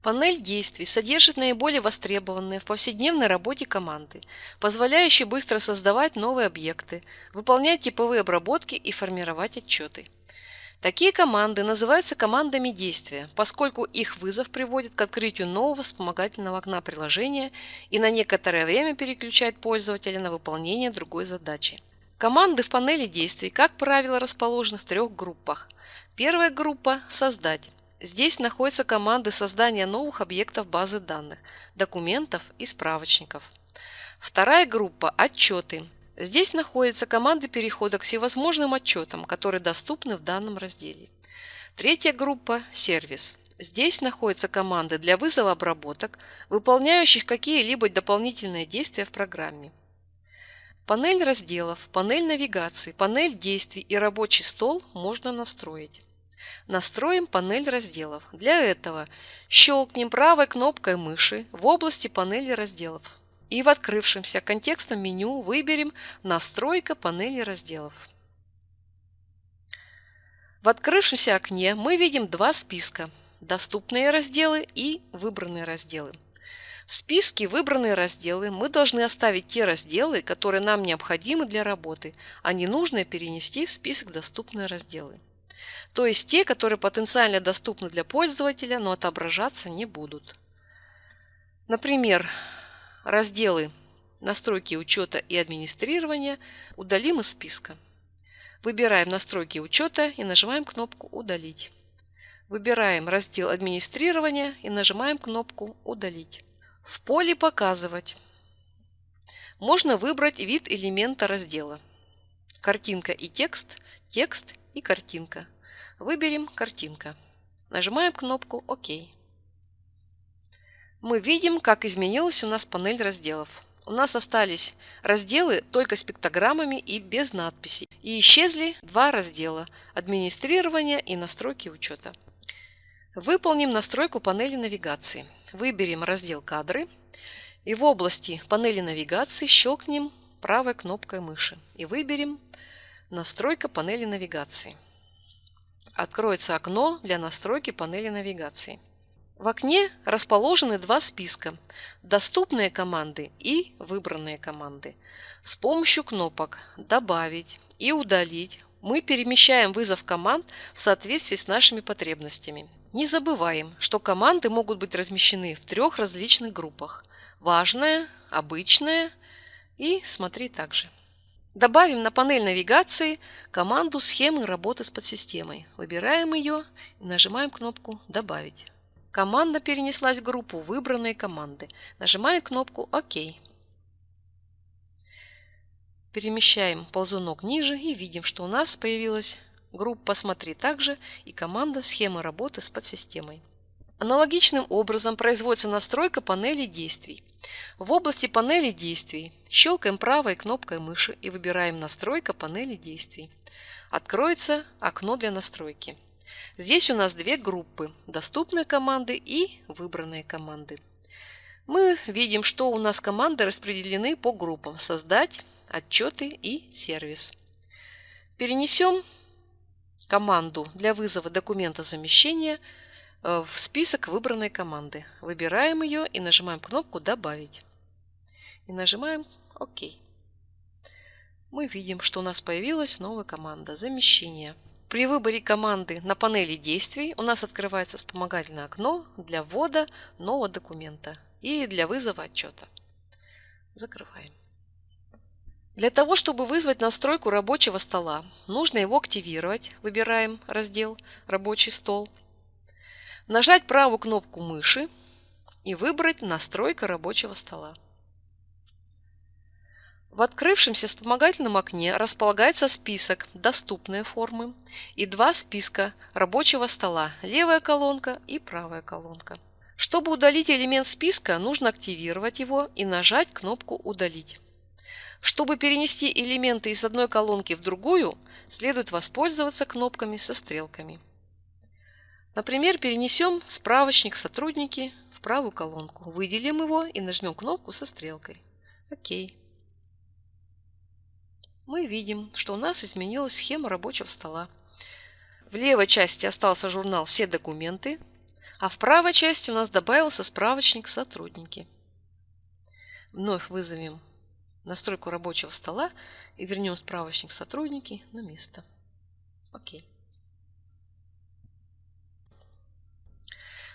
Панель действий содержит наиболее востребованные в повседневной работе команды, позволяющие быстро создавать новые объекты, выполнять типовые обработки и формировать отчеты. Такие команды называются командами действия, поскольку их вызов приводит к открытию нового вспомогательного окна приложения и на некоторое время переключает пользователя на выполнение другой задачи. Команды в панели действий, как правило, расположены в трех группах. Первая группа – «Создать». Здесь находятся команды создания новых объектов базы данных, документов и справочников. Вторая группа – «Отчеты». Здесь находятся команды перехода к всевозможным отчетам, которые доступны в данном разделе. Третья группа – «Сервис». Здесь находятся команды для вызова обработок, выполняющих какие-либо дополнительные действия в программе. Панель разделов, панель навигации, панель действий и рабочий стол можно настроить. Настроим панель разделов. Для этого щелкнем правой кнопкой мыши в области панели разделов и в открывшемся контекстном меню выберем «Настройка панели разделов». В открывшемся окне мы видим два списка – «Доступные разделы» и «Выбранные разделы». В списке «Выбранные разделы» мы должны оставить те разделы, которые нам необходимы для работы, а ненужные перенести в список «Доступные разделы». То есть те, которые потенциально доступны для пользователя, но отображаться не будут. Например, разделы «Настройки учета и администрирования» удалим из списка. Выбираем «Настройки учета» и нажимаем кнопку «Удалить». Выбираем раздел «Администрирование» и нажимаем кнопку «Удалить». В поле «Показывать» можно выбрать вид элемента раздела. Картинка и текст, текст и картинка. Выберем «Картинка». Нажимаем кнопку «Ок». Мы видим, как изменилась у нас панель разделов. У нас остались разделы только с пиктограммами и без надписей. И исчезли два раздела – «Администрирование» и «Настройки учета». Выполним настройку панели навигации. Выберем раздел «Кадры» и в области панели навигации щелкнем правой кнопкой мыши и выберем «Настройка панели навигации». Откроется окно для настройки панели навигации. В окне расположены два списка – «Доступные команды» и «Выбранные команды». С помощью кнопок «Добавить» и «Удалить» мы перемещаем вызов команд в соответствии с нашими потребностями. Не забываем, что команды могут быть размещены в трех различных группах – «Важная», «Обычная» и «Смотри также». Добавим на панель навигации команду схемы работы с подсистемой. Выбираем ее и нажимаем кнопку «Добавить». Команда перенеслась в группу «Выбранные команды». Нажимаем кнопку «Ок». Перемещаем ползунок ниже и видим, что у нас появилась группа «Смотри также» и команда «Схема работы с подсистемой». Аналогичным образом производится настройка панели действий. В области панели действий щелкаем правой кнопкой мыши и выбираем «Настройка панели действий». Откроется окно для настройки. Здесь у нас две группы – доступные команды и выбранные команды. Мы видим, что у нас команды распределены по группам – «Создать», «Отчеты» и «Сервис». Перенесем команду для вызова документа замещения в список выбранной команды. Выбираем ее и нажимаем кнопку «Добавить». И нажимаем «Ок». Мы видим, что у нас появилась новая команда «Замещение». При выборе команды на панели действий у нас открывается вспомогательное окно для ввода нового документа и для вызова отчета. Закрываем. Для того, чтобы вызвать настройку рабочего стола, нужно его активировать. Выбираем раздел «Рабочий стол». Нажать правую кнопку мыши и выбрать «Настройка рабочего стола». В открывшемся вспомогательном окне располагается список «Доступные формы» и два списка рабочего стола – левая колонка и правая колонка. Чтобы удалить элемент списка, нужно активировать его и нажать кнопку «Удалить». Чтобы перенести элементы из одной колонки в другую, следует воспользоваться кнопками со стрелками. Например, перенесем справочник «Сотрудники» в правую колонку, выделим его и нажмем кнопку со стрелкой. Ок. Мы видим, что у нас изменилась схема рабочего стола. В левой части остался журнал «Все документы», А в правой части у нас добавился справочник «Сотрудники». Вновь вызовем настройку рабочего стола и вернем справочник «Сотрудники» на место. Окей.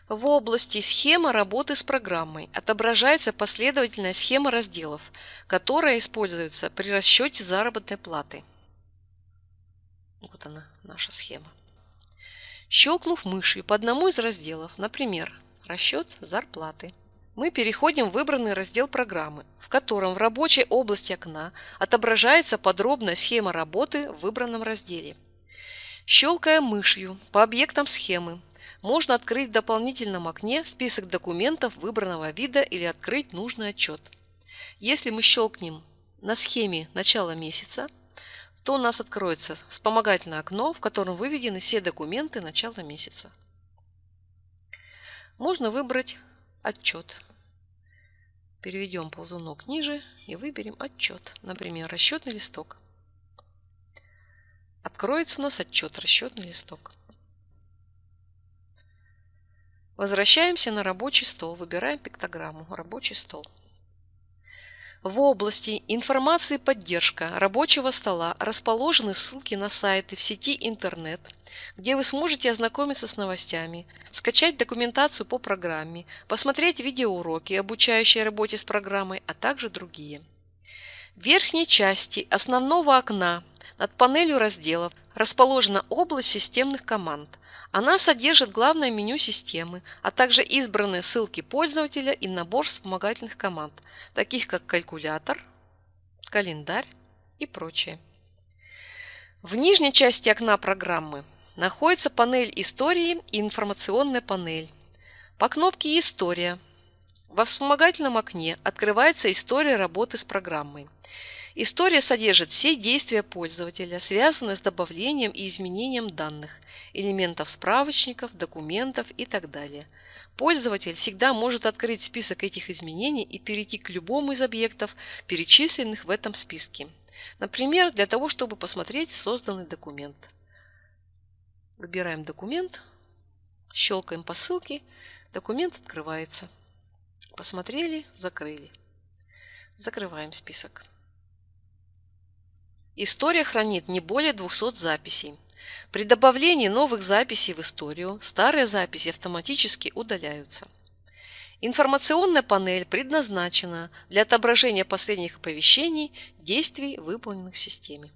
В области «Схема работы с программой» отображается последовательная схема разделов, которая используется при расчете заработной платы. Вот она, наша схема. Щелкнув мышью по одному из разделов, например, «Расчет зарплаты», мы переходим в выбранный раздел программы, в котором в рабочей области окна отображается подробная схема работы в выбранном разделе. Щелкая мышью по объектам схемы, можно открыть в дополнительном окне список документов выбранного вида или открыть нужный отчет. Если мы щелкнем на схеме начала месяца, то у нас откроется вспомогательное окно, в котором выведены все документы начала месяца. Можно выбрать отчет. Переведем ползунок ниже и выберем отчет, например, расчетный листок. Откроется у нас отчет «Расчетный листок». Возвращаемся на рабочий стол, выбираем пиктограмму «Рабочий стол». В области «Информации и поддержка» рабочего стола расположены ссылки на сайты в сети интернет, где вы сможете ознакомиться с новостями, скачать документацию по программе, посмотреть видеоуроки, обучающие работе с программой, а также другие. В верхней части основного окна над панелью разделов расположена область системных команд. Она содержит главное меню системы, а также избранные ссылки пользователя и набор вспомогательных команд, таких как калькулятор, календарь и прочее. В нижней части окна программы находится панель истории и информационная панель. По кнопке «История» во вспомогательном окне открывается история работы с программой. История содержит все действия пользователя, связанные с добавлением и изменением данных, элементов справочников, документов и так далее. Пользователь всегда может открыть список этих изменений и перейти к любому из объектов, перечисленных в этом списке. Например, для того, чтобы посмотреть созданный документ. Выбираем документ, щелкаем по ссылке, документ открывается. Посмотрели, закрыли. Закрываем список. История хранит не более 200 записей. При добавлении новых записей в историю старые записи автоматически удаляются. Информационная панель предназначена для отображения последних оповещений действий, выполненных в системе.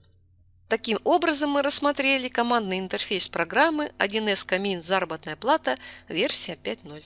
Таким образом, мы рассмотрели командный интерфейс программы 1С Камин Заработная плата версия 5.0.